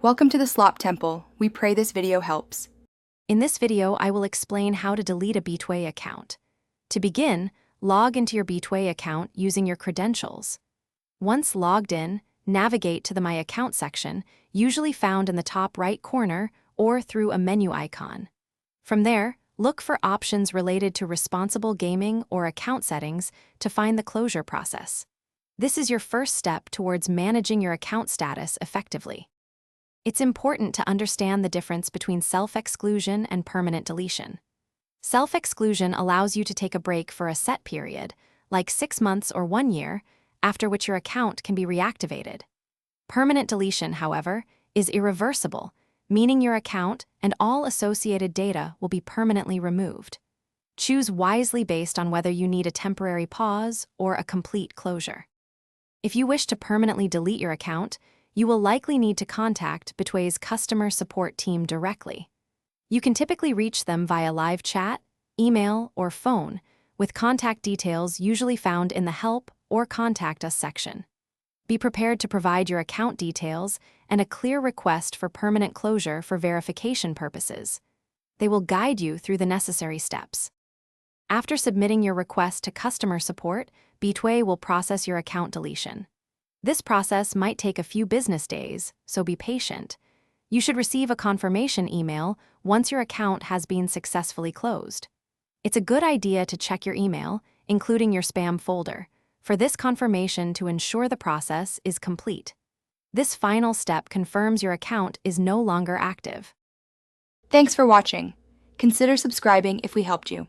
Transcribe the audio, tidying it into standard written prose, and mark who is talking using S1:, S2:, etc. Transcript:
S1: Welcome to the Slop Temple. We pray this video helps.
S2: In this video, I will explain how to delete a Betway account. To begin, log into your Betway account using your credentials. Once logged in, navigate to the My Account section, usually found in the top right corner or through a menu icon. From there, look for options related to responsible gaming or account settings to find the closure process. This is your first step towards managing your account status effectively. It's important to understand the difference between self-exclusion and permanent deletion. Self-exclusion allows you to take a break for a set period, like 6 months or 1 year, after which your account can be reactivated. Permanent deletion, however, is irreversible, meaning your account and all associated data will be permanently removed. Choose wisely based on whether you need a temporary pause or a complete closure. If you wish to permanently delete your account, you will likely need to contact Betway's customer support team directly. You can typically reach them via live chat, email, or phone, with contact details usually found in the Help or Contact Us section. Be prepared to provide your account details and a clear request for permanent closure for verification purposes. They will guide you through the necessary steps. After submitting your request to customer support, Betway will process your account deletion. This process might take a few business days, so be patient. You should receive a confirmation email once your account has been successfully closed. It's a good idea to check your email, including your spam folder, for this confirmation to ensure the process is complete. This final step confirms your account is no longer active.
S1: Thanks for watching. Consider subscribing if we helped you.